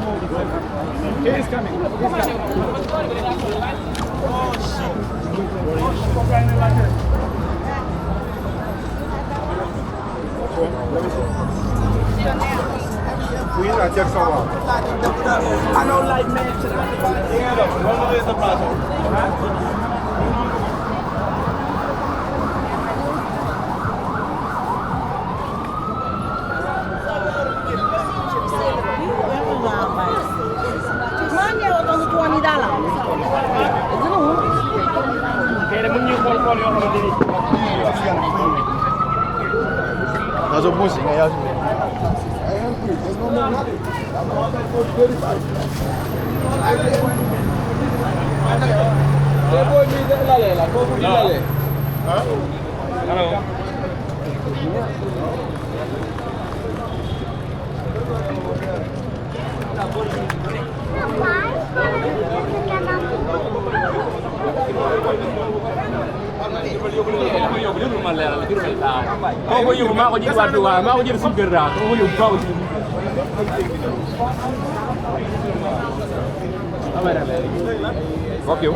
He's coming. He's coming. Oh, shit. I don't like man 나저 보시 해야지. Kau kau yung mak kau jadi wadu ah, mak kau jadi sugar dah. Kau yung kau. Apa dah? Kau kau.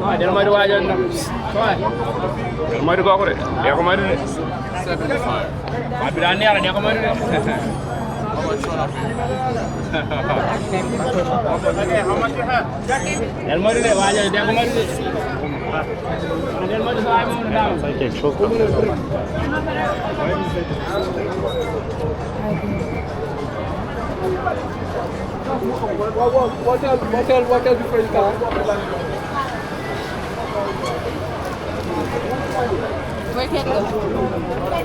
Kau ada nomor dua aja. Kau. Nomor dua kau deh. Dia kau mana deh? 75. Tapi dah ni ada dia kau mana deh? Del modo de vaya, de comer. Del modo de vaya, sai che çok. What else before you come? Where can you go?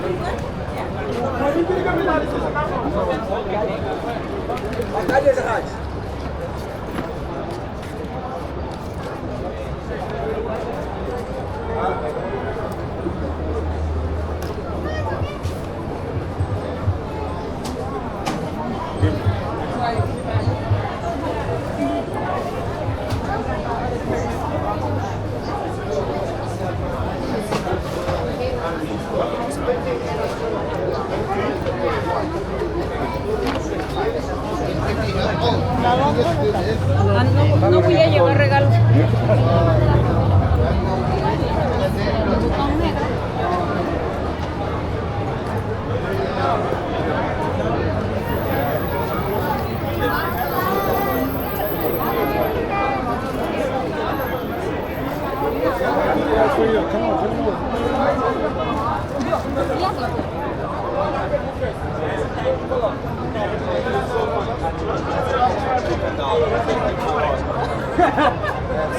No voy a llevar regalos.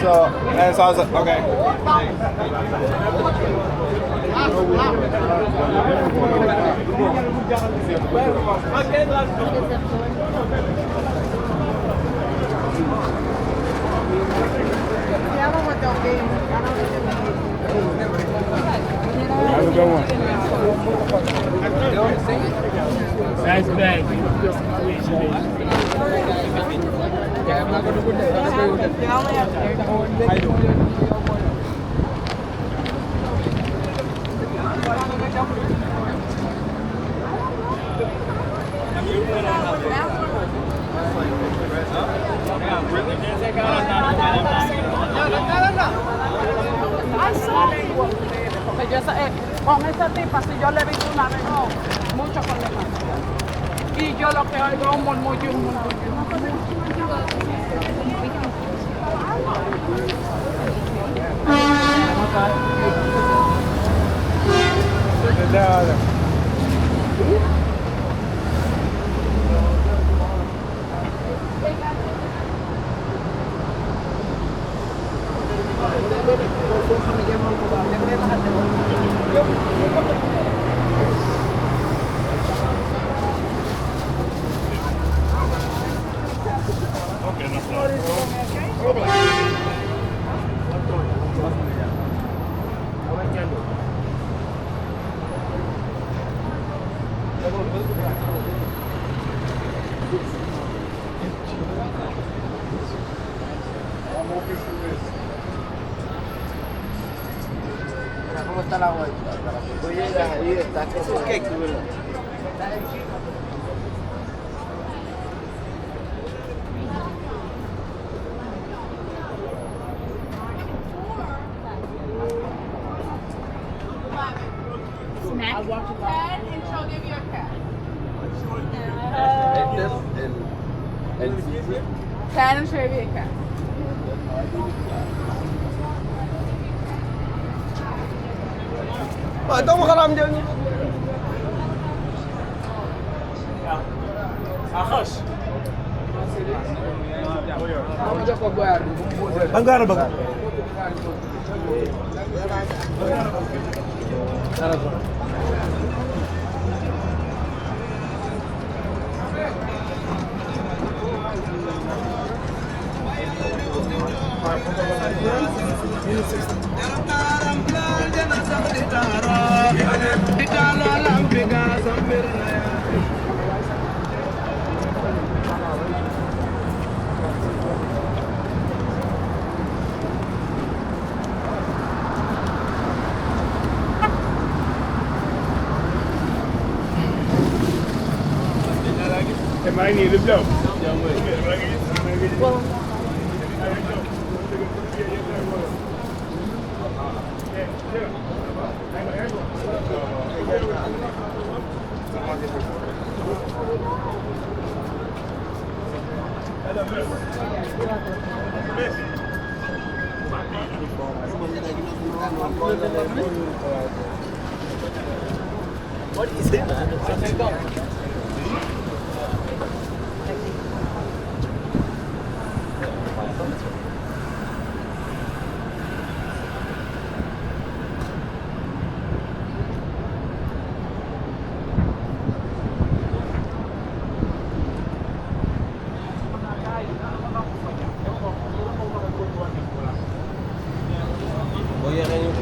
So I was like, okay. Have a good one. Nice bag. Con esa tipa, si yo le vi una vez, no, mucho problemas. Y yo lo que oigo es un murmullo, un murmullo. gusta la vuelta. Tú llegas ahí, estás como... ¿Qué? Snack. Cat, and she'll give you a cat. Cat, and she'll give you a cat. Ito makaram dyan. Ajos. Hanggang ba? Might need to blow. What is it, man? Oye, hay un